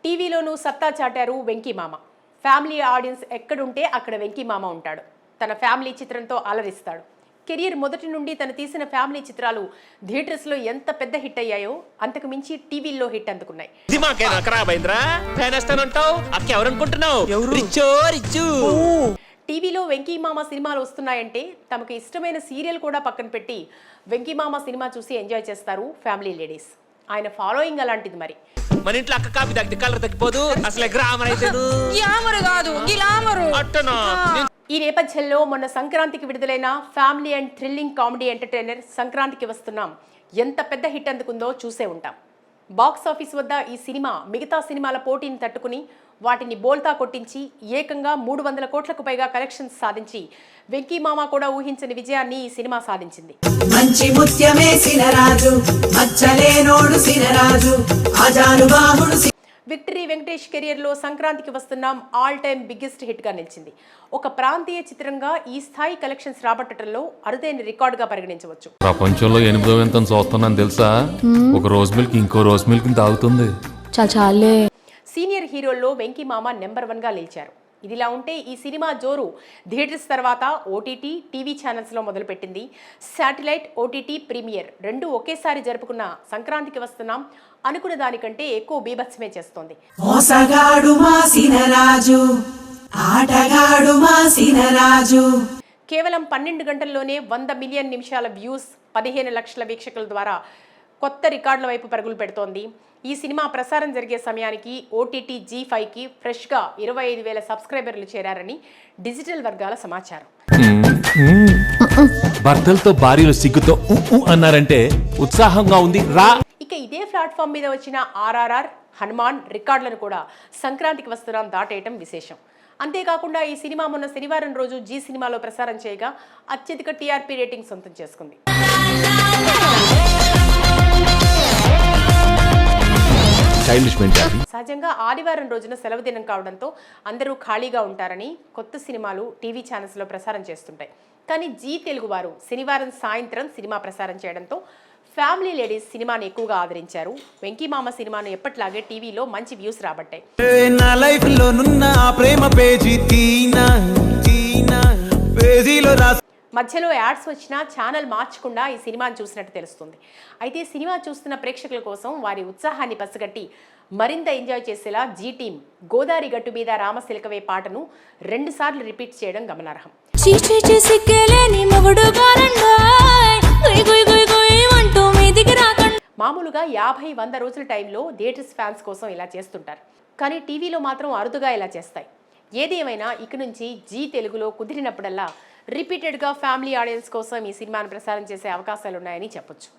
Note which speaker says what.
Speaker 1: టీవీలోనూ సత్తా చాటారు వెంకీ మామ. ఫ్యామిలీ ఆడియన్స్ ఎక్కడుంటే అక్కడ వెంకీ మామ ఉంటాడు. తన ఫ్యామిలీ చిత్రంతో అలరిస్తాడు. కెరీర్ మొదటి నుండి తను తీసిన ఫ్యామిలీ చిత్రాలు థియేటర్స్లో ఎంత పెద్ద హిట్ అయ్యాయో అంతకు మించి టీవీల్లో హిట్ అందుకున్నాయి. టీవీలో వెంకీ మామ సినిమాలు వస్తున్నాయంటే తమకు ఇష్టమైన సీరియల్ కూడా పక్కన పెట్టి వెంకీ మామ సినిమా చూసి ఎంజాయ్ చేస్తారు ఫ్యామిలీ లేడీస్. ఆయన ఫాలోయింగ్ అలాంటిది. మరి
Speaker 2: మన ఇంట్లో అక్క కాపీ తగ్గితే కలర్ తగ్గిపోదు. అసలు గ్రామర్ అయితే
Speaker 1: ఈ నేపథ్యంలో మొన్న సంక్రాంతికి విడుదలైన family and thrilling comedy entertainer సంక్రాంతికి వస్తున్నాం ఎంత పెద్ద హిట్ అందుకుందో చూసే ఉంటాం. బాక్స్ ఆఫీస్ వద్ద ఈ సినిమా మిగతా సినిమాల పోటీని తట్టుకుని వాటిని బోల్తా కొట్టించి ఏకంగా 300 కోట్లకు పైగా కలెక్షన్స్ సాధించి వెంకీ మామ కూడా ఊహించని విజయాన్ని ఈ సినిమా సాధించింది.
Speaker 3: మంచి ముత్యమే సినరాజు మచ్చలేనోడు సినరాజు ఆజానుబాహుడు.
Speaker 1: విక్టరీ వెంకటేష్ కెరియర్లో సంక్రాంతికి వస్తున్నాం ఆల్ టైమ్ బిగ్గెస్ట్ హిట్గా నిలిచింది. ఒక ప్రాంతీయ చిత్రంగా ఈ స్థాయి కలెక్షన్స్ రాబట్టడంలో అరుదైన రికార్డుగా పరిగణించవచ్చు.
Speaker 4: ప్రపంచంలో 8వ వింతను చూస్తున్నాను తెలుసా. ఒక రోజ్ మిల్క్ ఇంకో రోజ్ మిల్క్ తాగుతుంది.
Speaker 5: చాలే.
Speaker 1: సీనియర్ హీరోల్లో వెంకీ మామ నెంబర్ 1గా నిలిచారు. ఇదిలా ఉంటే ఈ సినిమా జోరు థియేటర్స్ తర్వాత ఓటీటీ, టీవీ ఛానల్స్లో మొదలుపెట్టింది. శాటిలైట్, ఓటీటీ ప్రీమియర్ రెండు ఒకేసారి జరుపుకున్న సంక్రాంతికి వస్తున్నాం అనుకున్న దానికంటే ఎక్కువ బీభత్సమే చేస్తోంది. కేవలం 12 గంటల్లోనే 100 మిలియన్ నిమిషాల వ్యూస్, 15 లక్షల వీక్షకుల ద్వారా కొత్త రికార్డుల వైపు పరుగులు పెడుతోంది. ఈ సినిమా ప్రసారం జరిగే సమయానికి ఓటీటీ G5కి ఫ్రెష్గా 25,000 సబ్స్క్రైబర్లు చేరారని డిజిటల్ వర్గాల సమాచారం.
Speaker 4: భర్తలతో భార్యలు సిగ్గుతో అన్నారంటే ఉత్సాహంగా ఉంది రా.
Speaker 1: ఇక ఇదే ప్లాట్ఫామ్ మీద వచ్చిన RRR, హనుమాన్ రికార్డులను కూడా సంక్రాంతికి వస్తున్నాం దాటేయటం విశేషం. అంతేకాకుండా ఈ సినిమా మొన్న శనివారం రోజు జీ సినిమాలో ప్రసారం చేయగా అత్యధిక టీఆర్పీ రేటింగ్ సొంతం చేసుకుంది. సహజంగా ఆదివారం రోజున సెలవు దినం కావడంతో అందరూ ఖాళీగా ఉంటారని కొత్త సినిమాలు టీవీ ఛానల్స్లో ప్రసారం చేస్తుంటాయి. కానీ జీ తెలుగు వారు శనివారం సాయంత్రం సినిమా ప్రసారం చేయడంతో ఫ్యామిలీ లేడీస్ సినిమాని ఎక్కువగా ఆదరించారు. వెంకీ మామ సినిమాను ఎప్పట్లాగే టీవీలో మంచి వ్యూస్ రాబట్టాయి. మధ్యలో యాడ్స్ వచ్చినా ఛానల్ మార్చకుండా ఈ సినిమాను చూసినట్టు తెలుస్తుంది. అయితే సినిమా చూస్తున్న ప్రేక్షకుల కోసం వారి ఉత్సాహాన్ని పసిగట్టి మరింత ఎంజాయ్ చేసేలా జీ టీం గోదారి గట్టు మీద రామశిలకవే పాటను 2 సార్లు రిపీట్ చేయడం గమనార్హం. మామూలుగా 50-100 రోజుల టైంలో థియేటర్స్ ఫ్యాన్స్ కోసం ఇలా చేస్తుంటారు. కానీ టీవీలో మాత్రం అరుదుగా ఇలా చేస్తాయి. ఏది ఏమైనా ఇక నుంచి జీ తెలుగులో కుదిరినప్పుడల్లా రిపీటెడ్గా ఫ్యామిలీ ఆడియన్స్ కోసం ఈ సినిమాను ప్రసారం చేసే అవకాశాలున్నాయని చెప్పొచ్చు.